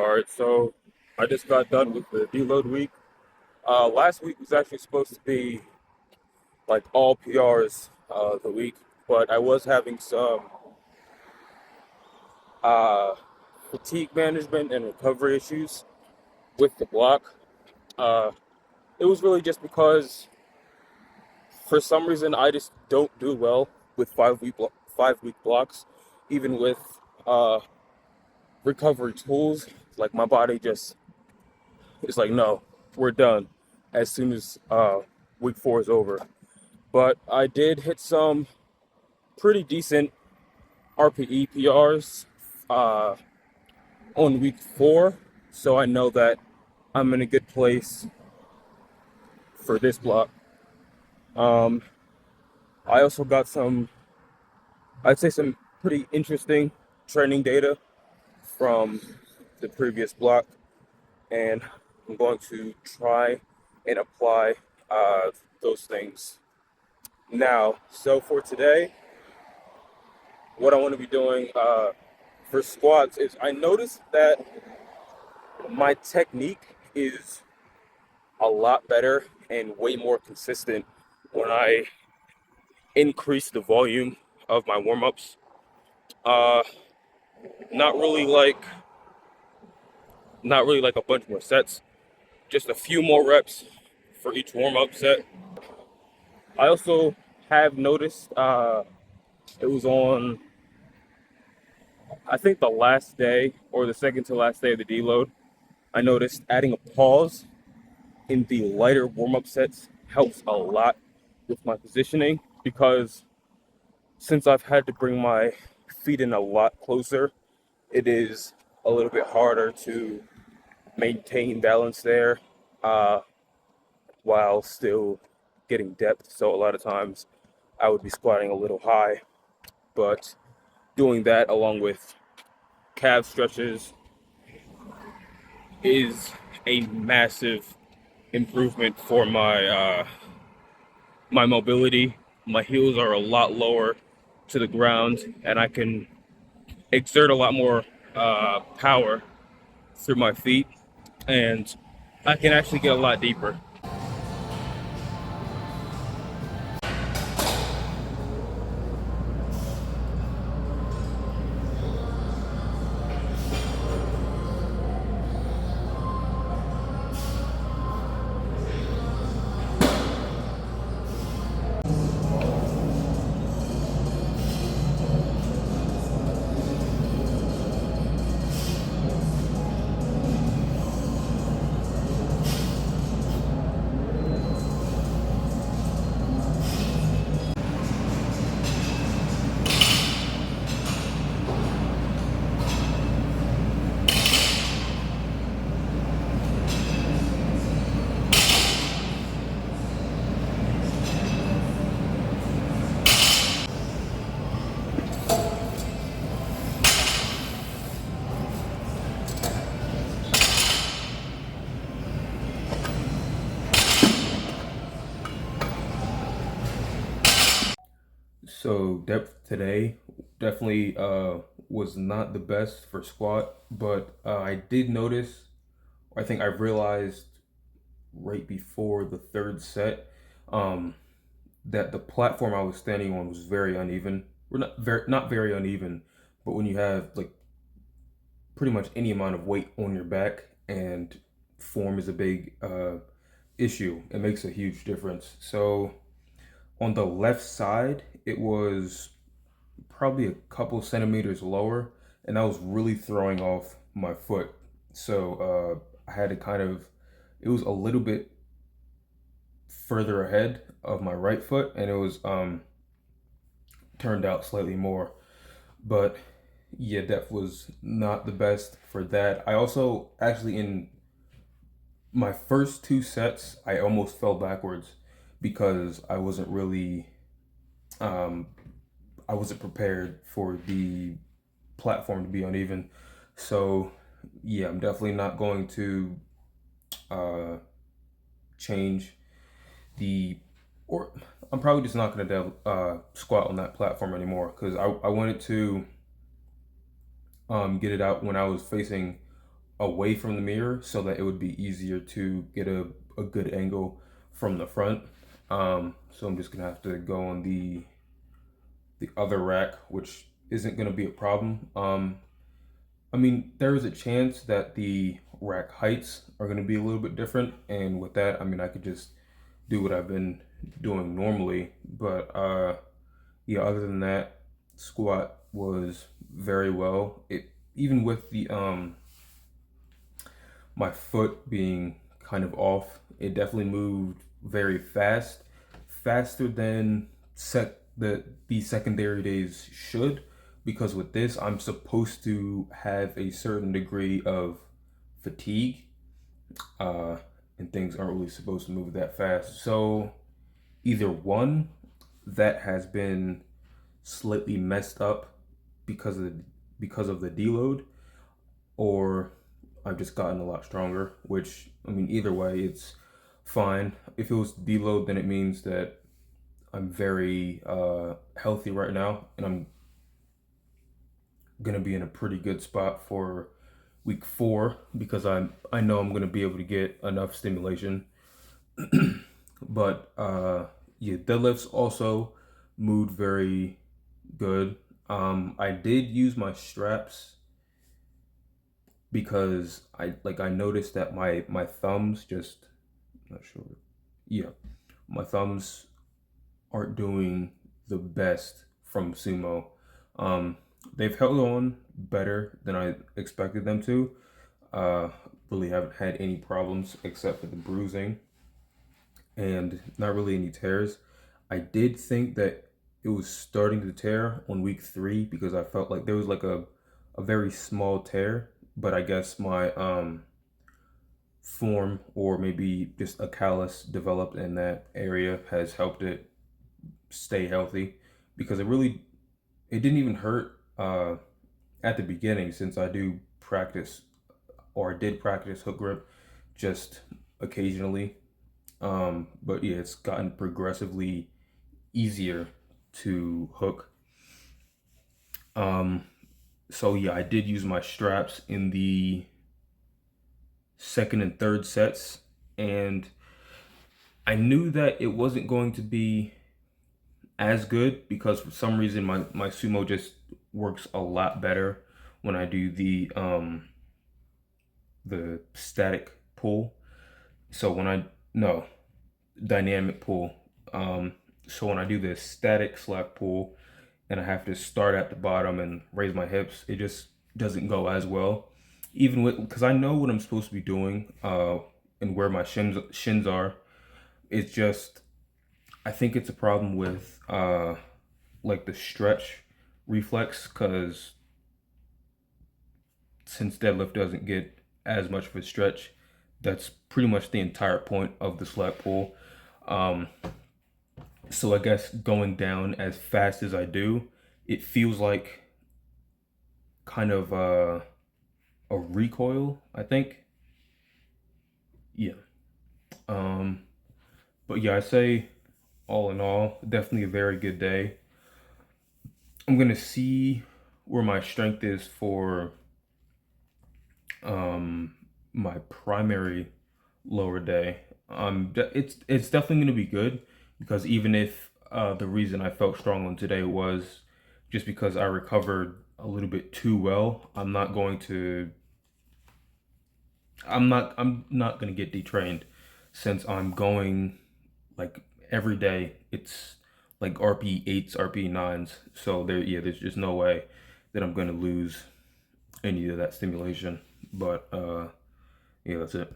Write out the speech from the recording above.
All right, so I just got done with the deload week. Last week was actually supposed to be like all PRs the week, but I was having some uh, fatigue management and recovery issues with the block. Uh, it was really just because for some reason I just don't do well with 5 week blocks, even with uh, recovery tools. Like my body just is like, no, we're done as soon as week 4 is over. But I did hit some pretty decent RPE PRs uh, on week 4, so I know that I'm in a good place for this block. Um, I also got I'd say some pretty interesting training data from the previous block, and I'm going to try and apply uh, those things now. So for today, what I want to be doing for squats is I noticed that my technique is a lot better and way more consistent when I increase the volume of my warm-ups. Uh, not really like not really like a bunch more sets, just a few more reps for each warm-up set. I also have noticed it was on I think the last day or the second to last day of the deload. I noticed adding a pause in the lighter warm-up sets helps a lot with my positioning because since I've had to bring my feet in a lot closer, it is a little bit harder to maintain balance there uh, while still getting depth. So a lot of times I would be squatting a little high, but doing that along with calf stretches is a massive improvement for my mobility. My heels are a lot lower to the ground, and I can exert a lot more power through my feet, and I can actually get a lot deeper. So depth today definitely was not the best for squat, but I did notice, I think I realized right before the third set, um, that the platform I was standing on was very uneven. Or not very uneven, but when you have like pretty much any amount of weight on your back and form is a big issue, it makes a huge difference. So on the left side, it was probably a couple centimeters lower, and that was really throwing off my foot. So I had to kind of, it was a little bit further ahead of my right foot, and it was turned out slightly more. But yeah, depth was not the best for that. I also actually in my first two sets, I almost fell backwards because um, I wasn't prepared for the platform to be uneven. So yeah, I'm definitely not going to uh, change the, or I'm probably just not going to squat on that platform anymore because I wanted to get it out when I was facing away from the mirror so that it would be easier to get a good angle from the front. So I'm just gonna have to go on the other rack, which isn't gonna be a problem. I mean, there is a chance that the rack heights are gonna be a little bit different, and with that, I mean, I could just do what I've been doing normally. But yeah, other than that, squat was very well. It even with the my foot being kind of off, it definitely moved very fast, faster than the secondary days should, because with this I'm supposed to have a certain degree of fatigue, uh, and things aren't really supposed to move that fast. So either one, that has been slightly messed up because of the deload, or I've just gotten a lot stronger, which, I mean, either way, it's fine. If it was deload, then it means that I'm very healthy right now, and I'm gonna be in a pretty good spot for week 4 because I know I'm gonna be able to get enough stimulation. But yeah, deadlifts also moved very good. I did use my straps because I noticed that my thumbs just, not sure, yeah, my thumbs aren't doing the best from sumo. Um, they've held on better than I expected them to. Uh, really haven't had any problems except for the bruising and not really any tears. I did think that it was starting to tear on week 3 because I felt like there was like a very small tear, but I guess my form or maybe just a callus developed in that area has helped it stay healthy, because it didn't even hurt at the beginning, since I do practice, or I did practice hook grip just occasionally. But yeah, it's gotten progressively easier to hook. Um, so yeah, I did use my straps in the second and third sets, and I knew that it wasn't going to be as good because for some reason my sumo just works a lot better when I do the static pull. So when I no dynamic pull. Um, so when I do this static slack pull and I have to start at the bottom and raise my hips, it just doesn't go as well. Even with, because I know what I'm supposed to be doing, and where my shins are. It's just, I think it's a problem with like the stretch reflex, because since deadlift doesn't get as much of a stretch, that's pretty much the entire point of the slack pull. Um, so I guess going down as fast as I do, it feels like kind of a recoil, I think. Yeah. Um, but yeah, I say all in all, definitely a very good day. I'm gonna see where my strength is for um my primary lower day. It's definitely gonna be good, because even if the reason I felt strong on today was just because I recovered a little bit too well, I'm not gonna get detrained, since I'm going like every day. It's like RP 8s, RP 9s. So there's just no way that I'm gonna lose any of that stimulation. But yeah, that's it.